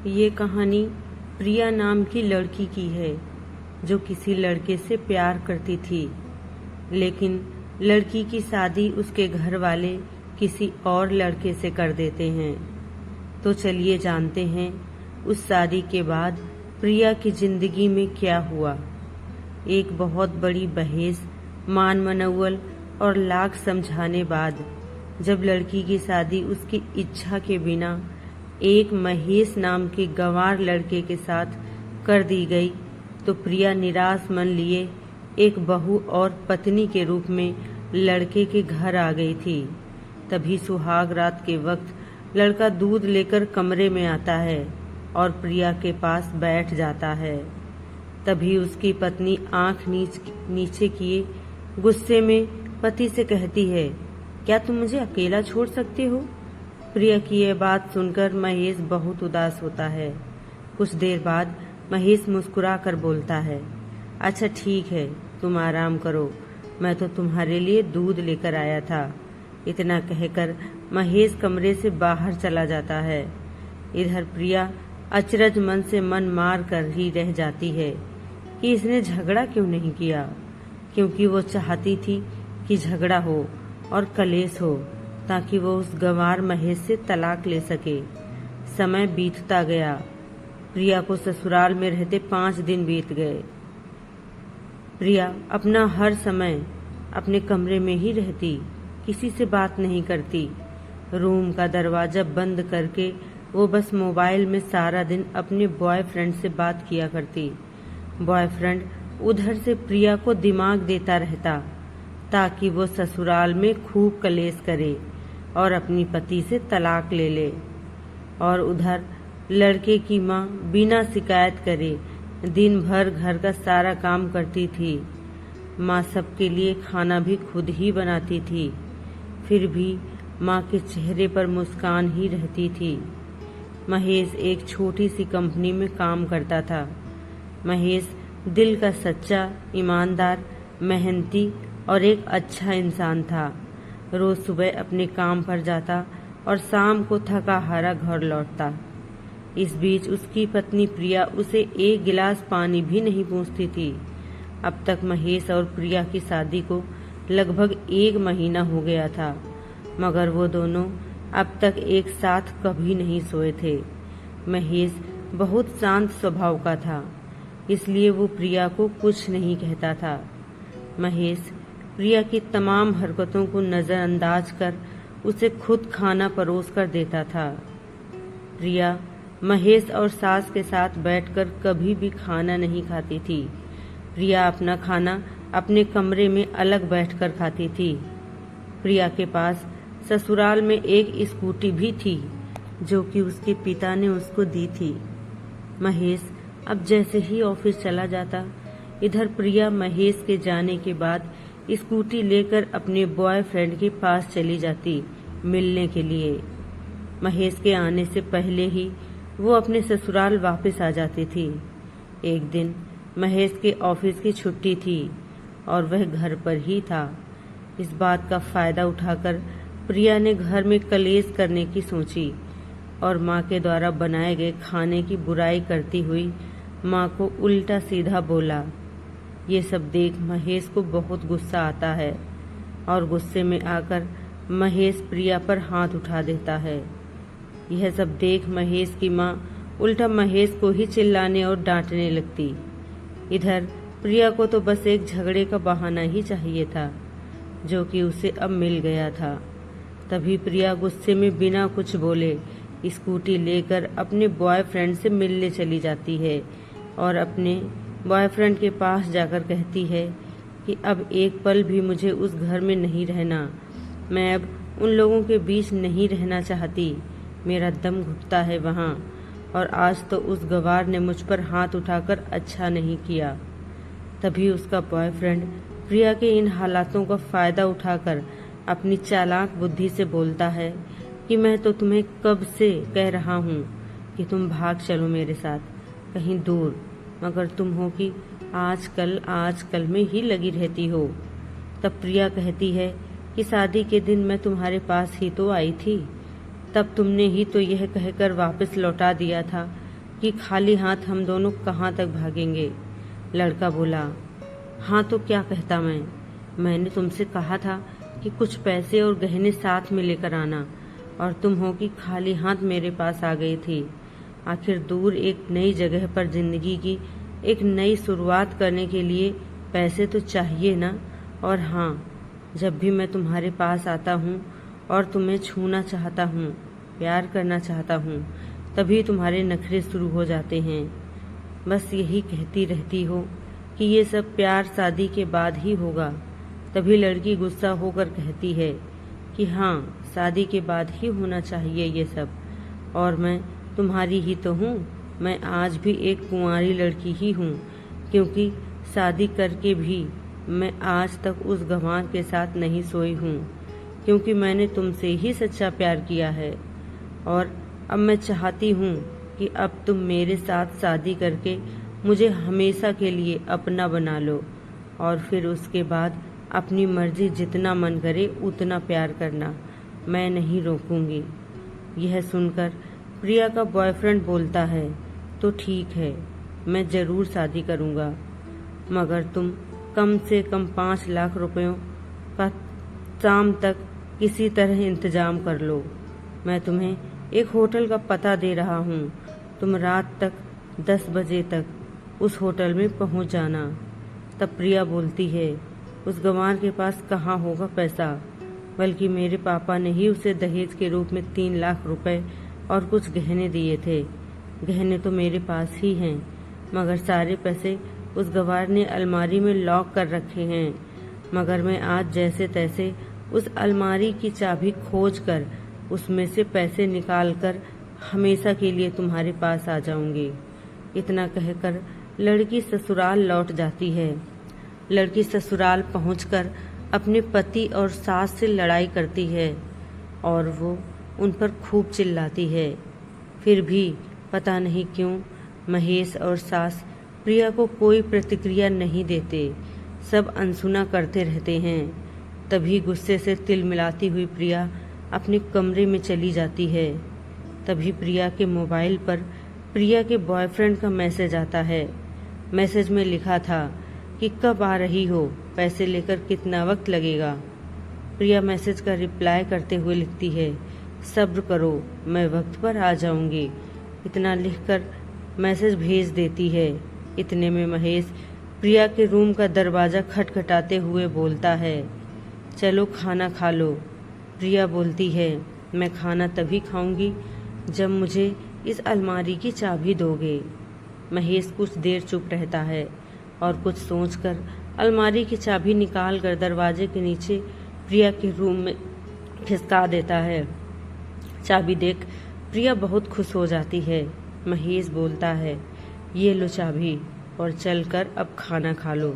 ये कहानी प्रिया नाम की लड़की की है जो किसी लड़के से प्यार करती थी, लेकिन लड़की की शादी उसके घर वाले किसी और लड़के से कर देते हैं। तो चलिए जानते हैं उस शादी के बाद प्रिया की जिंदगी में क्या हुआ। एक बहुत बड़ी बहस, मान मनौवल और लाख समझाने बाद जब लड़की की शादी उसकी इच्छा के बिना एक महेश नाम के गंवार लड़के के साथ कर दी गई, तो प्रिया निराश मन लिए एक बहू और पत्नी के रूप में लड़के के घर आ गई थी। तभी सुहाग रात के वक्त लड़का दूध लेकर कमरे में आता है और प्रिया के पास बैठ जाता है। तभी उसकी पत्नी आंख नीचे किए गुस्से में पति से कहती है, क्या तुम मुझे अकेला छोड़ सकते हो? प्रिया की यह बात सुनकर महेश बहुत उदास होता है। कुछ देर बाद महेश मुस्कुरा कर बोलता है, अच्छा ठीक है, तुम आराम करो, मैं तो तुम्हारे लिए दूध लेकर आया था। इतना कहकर महेश कमरे से बाहर चला जाता है। इधर प्रिया अचरज मन से मन मार कर ही रह जाती है कि इसने झगड़ा क्यों नहीं किया, क्योंकि वो चाहती थी कि झगड़ा हो और कलेश हो ताकि वो उस गंवार महेश से तलाक ले सके। समय बीतता गया। प्रिया को ससुराल में रहते 5 दिन बीत गए। प्रिया अपना हर समय अपने कमरे में ही रहती, किसी से बात नहीं करती। रूम का दरवाजा बंद करके वो बस मोबाइल में सारा दिन अपने बॉयफ्रेंड से बात किया करती। बॉयफ्रेंड उधर से प्रिया को दिमाग देता रहता ताकि वो ससुराल में खूब कलेश करे और अपनी पति से तलाक ले ले। और उधर लड़के की माँ बिना शिकायत करे दिन भर घर का सारा काम करती थी। माँ सबके लिए खाना भी खुद ही बनाती थी, फिर भी माँ के चेहरे पर मुस्कान ही रहती थी। महेश एक छोटी सी कंपनी में काम करता था। महेश दिल का सच्चा, ईमानदार, मेहनती और एक अच्छा इंसान था। रोज सुबह अपने काम पर जाता और शाम को थका हारा घर लौटता। इस बीच उसकी पत्नी प्रिया उसे एक गिलास पानी भी नहीं पूछती थी। अब तक महेश और प्रिया की शादी को लगभग 1 महीना हो गया था, मगर वो दोनों अब तक एक साथ कभी नहीं सोए थे। महेश बहुत शांत स्वभाव का था, इसलिए वो प्रिया को कुछ नहीं कहता था। महेश प्रिया की तमाम हरकतों को नजरअंदाज कर उसे खुद खाना परोस कर देता था। प्रिया महेश और सास के साथ बैठकर कभी भी खाना नहीं खाती थी। प्रिया अपना खाना अपने कमरे में अलग बैठकर खाती थी। प्रिया के पास ससुराल में एक स्कूटी भी थी जो कि उसके पिता ने उसको दी थी। महेश अब जैसे ही ऑफिस चला जाता, इधर प्रिया महेश के जाने के बाद स्कूटी लेकर अपने बॉयफ्रेंड के पास चली जाती मिलने के लिए। महेश के आने से पहले ही वो अपने ससुराल वापस आ जाती थी। एक दिन महेश के ऑफिस की छुट्टी थी और वह घर पर ही था। इस बात का फायदा उठाकर प्रिया ने घर में कलेश करने की सोची और माँ के द्वारा बनाए गए खाने की बुराई करती हुई माँ को उल्टा सीधा बोला। ये सब देख महेश को बहुत गुस्सा आता है और गुस्से में आकर महेश प्रिया पर हाथ उठा देता है। यह सब देख महेश की माँ उल्टा महेश को ही चिल्लाने और डांटने लगती। इधर प्रिया को तो बस एक झगड़े का बहाना ही चाहिए था, जो कि उसे अब मिल गया था। तभी प्रिया गुस्से में बिना कुछ बोले स्कूटी लेकर अपने बॉयफ्रेंड से मिलने चली जाती है और अपने बॉयफ्रेंड के पास जाकर कहती है कि अब एक पल भी मुझे उस घर में नहीं रहना। मैं अब उन लोगों के बीच नहीं रहना चाहती। मेरा दम घुटता है वहाँ, और आज तो उस गवार ने मुझ पर हाथ उठाकर अच्छा नहीं किया। तभी उसका बॉयफ्रेंड प्रिया के इन हालातों का फायदा उठाकर अपनी चालाक बुद्धि से बोलता है कि मैं तो तुम्हें कब से कह रहा हूँ कि तुम भाग चलो मेरे साथ कहीं दूर, मगर तुम हो कि आजकल में ही लगी रहती हो। तब प्रिया कहती है कि शादी के दिन मैं तुम्हारे पास ही तो आई थी, तब तुमने ही तो यह कहकर वापस लौटा दिया था कि खाली हाथ हम दोनों कहाँ तक भागेंगे। लड़का बोला, हाँ तो क्या कहता मैंने तुमसे कहा था कि कुछ पैसे और गहने साथ में लेकर आना, और तुम हो कि खाली हाथ मेरे पास आ गई थी। आखिर दूर एक नई जगह पर जिंदगी की एक नई शुरुआत करने के लिए पैसे तो चाहिए ना। और हाँ, जब भी मैं तुम्हारे पास आता हूँ और तुम्हें छूना चाहता हूँ, प्यार करना चाहता हूँ, तभी तुम्हारे नखरे शुरू हो जाते हैं। बस यही कहती रहती हो कि ये सब प्यार शादी के बाद ही होगा। तभी लड़की गुस्सा होकर कहती है कि हाँ, शादी के बाद ही होना चाहिए ये सब, और मैं तुम्हारी ही तो हूँ। मैं आज भी एक कुंवारी लड़की ही हूँ, क्योंकि शादी करके भी मैं आज तक उस गंवार के साथ नहीं सोई हूँ, क्योंकि मैंने तुमसे ही सच्चा प्यार किया है। और अब मैं चाहती हूँ कि अब तुम मेरे साथ शादी करके मुझे हमेशा के लिए अपना बना लो, और फिर उसके बाद अपनी मर्जी जितना मन करे उतना प्यार करना, मैं नहीं रोकूंगी। यह सुनकर प्रिया का बॉयफ्रेंड बोलता है, तो ठीक है, मैं ज़रूर शादी करूंगा, मगर तुम कम से कम 5 लाख रुपयों का शाम तक किसी तरह इंतजाम कर लो। मैं तुम्हें एक होटल का पता दे रहा हूँ, तुम रात तक 10 बजे तक उस होटल में पहुँच जाना। तब प्रिया बोलती है, उस गंवार के पास कहाँ होगा पैसा, बल्कि मेरे पापा ने ही उसे दहेज के रूप में 3 लाख रुपए और कुछ गहने दिए थे। गहने तो मेरे पास ही हैं, मगर सारे पैसे उस गंवार ने अलमारी में लॉक कर रखे हैं। मगर मैं आज जैसे तैसे उस अलमारी की चाबी खोज कर उसमें से पैसे निकालकर हमेशा के लिए तुम्हारे पास आ जाऊंगी। इतना कहकर लड़की ससुराल लौट जाती है। लड़की ससुराल पहुंचकर अपने पति और सास से लड़ाई करती है और वो उन पर खूब चिल्लाती है। फिर भी पता नहीं क्यों महेश और सास प्रिया को कोई प्रतिक्रिया नहीं देते, सब अनसुना करते रहते हैं। तभी गुस्से से तिलमिलाती हुई प्रिया अपने कमरे में चली जाती है। तभी प्रिया के मोबाइल पर प्रिया के बॉयफ्रेंड का मैसेज आता है। मैसेज में लिखा था कि कब आ रही हो, पैसे लेकर कितना वक्त लगेगा। प्रिया मैसेज का रिप्लाई करते हुए लिखती है, सब्र करो, मैं वक्त पर आ जाऊंगी। इतना लिखकर मैसेज भेज देती है। इतने में महेश प्रिया के रूम का दरवाज़ा खटखटाते हुए बोलता है, चलो खाना खा लो। प्रिया बोलती है, मैं खाना तभी खाऊंगी जब मुझे इस अलमारी की चाबी दोगे। महेश कुछ देर चुप रहता है और कुछ सोचकर अलमारी की चाबी निकालकर दरवाजे के नीचे प्रिया के रूम में खिसका देता है। चाबी देख प्रिया बहुत खुश हो जाती है। महेश बोलता है, ये लो चाबी और चलकर अब खाना खा लो,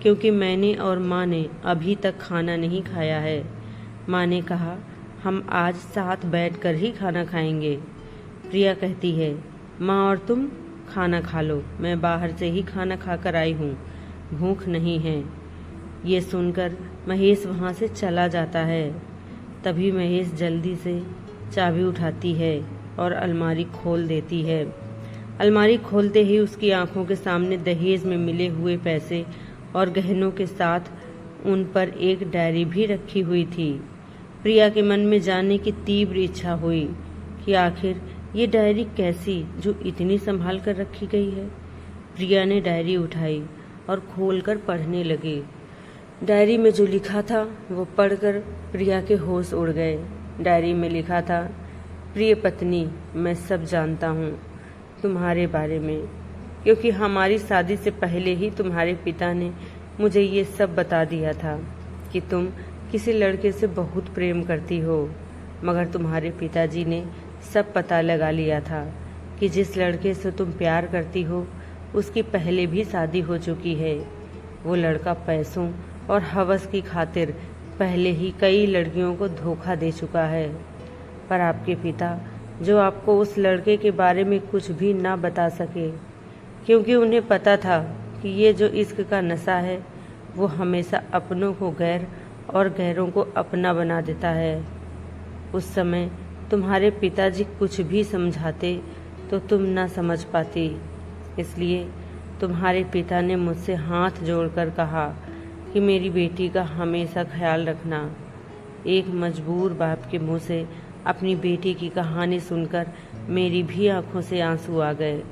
क्योंकि मैंने और माँ ने अभी तक खाना नहीं खाया है। माँ ने कहा हम आज साथ बैठकर ही खाना खाएंगे। प्रिया कहती है, माँ और तुम खाना खा लो, मैं बाहर से ही खाना खाकर आई हूँ, भूख नहीं है। ये सुनकर महेश वहाँ से चला जाता है। तभी महेश जल्दी से चाबी उठाती है और अलमारी खोल देती है। अलमारी खोलते ही उसकी आंखों के सामने दहेज में मिले हुए पैसे और गहनों के साथ उन पर एक डायरी भी रखी हुई थी। प्रिया के मन में जानने की तीव्र इच्छा हुई कि आखिर ये डायरी कैसी जो इतनी संभाल कर रखी गई है। प्रिया ने डायरी उठाई और खोलकर पढ़ने लगी। डायरी में जो लिखा था वो पढ़कर प्रिया के होश उड़ गए। डायरी में लिखा था, प्रिय पत्नी, मैं सब जानता हूँ तुम्हारे बारे में, क्योंकि हमारी शादी से पहले ही तुम्हारे पिता ने मुझे ये सब बता दिया था कि तुम किसी लड़के से बहुत प्रेम करती हो। मगर तुम्हारे पिताजी ने सब पता लगा लिया था कि जिस लड़के से तुम प्यार करती हो उसकी पहले भी शादी हो चुकी है। वो लड़का पैसों और हवस की खातिर पहले ही कई लड़कियों को धोखा दे चुका है। पर आपके पिता जो आपको उस लड़के के बारे में कुछ भी ना बता सके, क्योंकि उन्हें पता था कि ये जो इश्क का नशा है वो हमेशा अपनों को गैर और गैरों को अपना बना देता है। उस समय तुम्हारे पिताजी कुछ भी समझाते तो तुम न समझ पाती। इसलिए तुम्हारे पिता ने मुझसे हाथ जोड़कर कहा कि मेरी बेटी का हमेशा ख्याल रखना। एक मजबूर बाप के मुंह से अपनी बेटी की कहानी सुनकर मेरी भी आंखों से आंसू आ गए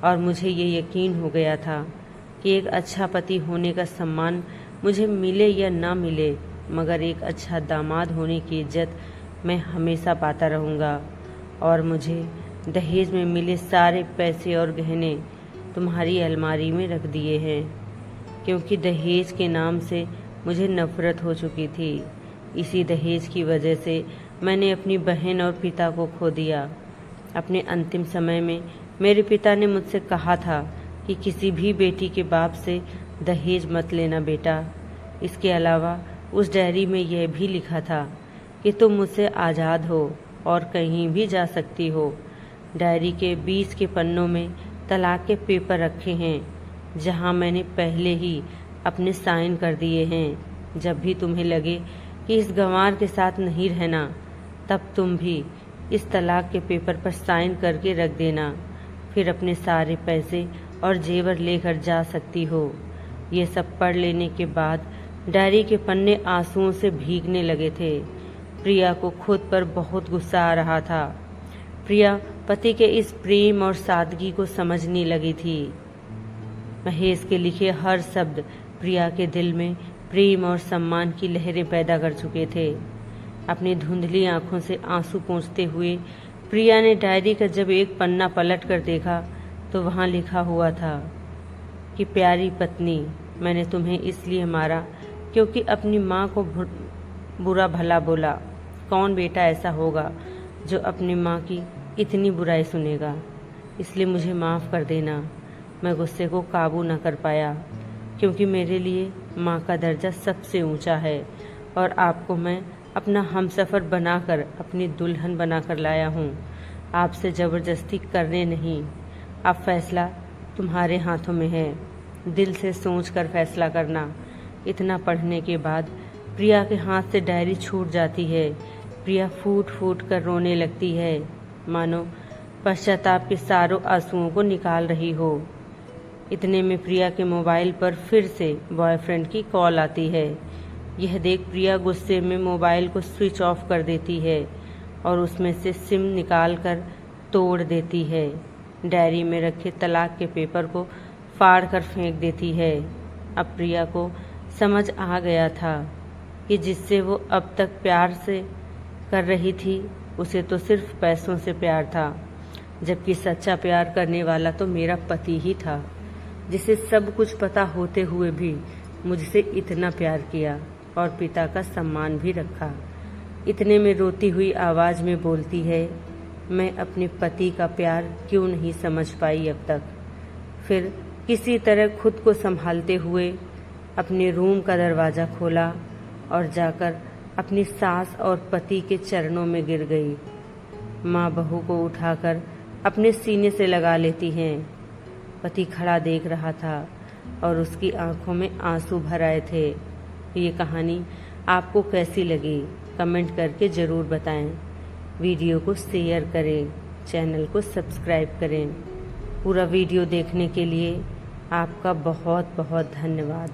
और मुझे ये यकीन हो गया था कि एक अच्छा पति होने का सम्मान मुझे मिले या ना मिले, मगर एक अच्छा दामाद होने की इज्जत मैं हमेशा पाता रहूँगा। और मुझे दहेज में मिले सारे पैसे और गहने तुम्हारी अलमारी में रख दिए हैं, क्योंकि दहेज के नाम से मुझे नफरत हो चुकी थी। इसी दहेज की वजह से मैंने अपनी बहन और पिता को खो दिया। अपने अंतिम समय में मेरे पिता ने मुझसे कहा था कि किसी भी बेटी के बाप से दहेज मत लेना बेटा। इसके अलावा उस डायरी में यह भी लिखा था कि तुम मुझसे आज़ाद हो और कहीं भी जा सकती हो। डायरी के 20 के पन्नों में तलाक के पेपर रखे हैं, जहां मैंने पहले ही अपने साइन कर दिए हैं। जब भी तुम्हें लगे कि इस गंवार के साथ नहीं रहना, तब तुम भी इस तलाक के पेपर पर साइन करके रख देना। फिर अपने सारे पैसे और जेवर लेकर जा सकती हो। ये सब पढ़ लेने के बाद डायरी के पन्ने आंसुओं से भीगने लगे थे। प्रिया को खुद पर बहुत गुस्सा आ रहा था। प्रिया पति के इस प्रेम और सादगी को समझने लगी थी। महेश के लिखे हर शब्द प्रिया के दिल में प्रेम और सम्मान की लहरें पैदा कर चुके थे। अपनी धुंधली आंखों से आंसू पोंछते हुए प्रिया ने डायरी का जब एक पन्ना पलट कर देखा तो वहां लिखा हुआ था कि प्यारी पत्नी, मैंने तुम्हें इसलिए मारा क्योंकि अपनी माँ को बुरा भला बोला। कौन बेटा ऐसा होगा जो अपनी माँ की इतनी बुराई सुनेगा? इसलिए मुझे माफ़ कर देना। मैं गुस्से को काबू न कर पाया, क्योंकि मेरे लिए माँ का दर्जा सबसे ऊंचा है और आपको मैं अपना हमसफ़र बनाकर, अपनी दुल्हन बनाकर लाया हूँ। आपसे ज़बरदस्ती करने नहीं। अब फैसला तुम्हारे हाथों में है। दिल से सोचकर फैसला करना। इतना पढ़ने के बाद प्रिया के हाथ से डायरी छूट जाती है। प्रिया फूट फूट कर रोने लगती है, मानो पश्चाताप के सारों आंसुओं को निकाल रही हो। इतने में प्रिया के मोबाइल पर फिर से बॉयफ्रेंड की कॉल आती है। यह देख प्रिया गुस्से में मोबाइल को स्विच ऑफ कर देती है और उसमें से सिम निकाल कर तोड़ देती है। डायरी में रखे तलाक के पेपर को फाड़ कर फेंक देती है। अब प्रिया को समझ आ गया था कि जिससे वो अब तक प्यार से कर रही थी, उसे तो सिर्फ पैसों से प्यार था, जबकि सच्चा प्यार करने वाला तो मेरा पति ही था, जिसे सब कुछ पता होते हुए भी मुझसे इतना प्यार किया और पिता का सम्मान भी रखा। इतने में रोती हुई आवाज़ में बोलती है, मैं अपने पति का प्यार क्यों नहीं समझ पाई अब तक। फिर किसी तरह खुद को संभालते हुए अपने रूम का दरवाज़ा खोला और जाकर अपनी सास और पति के चरणों में गिर गई। माँ बहू को उठाकर अपने सीने से लगा लेती हैं। पति खड़ा देख रहा था और उसकी आंखों में आंसू भर आए थे। ये कहानी आपको कैसी लगी कमेंट करके ज़रूर बताएं। वीडियो को शेयर करें, चैनल को सब्सक्राइब करें। पूरा वीडियो देखने के लिए आपका बहुत बहुत धन्यवाद।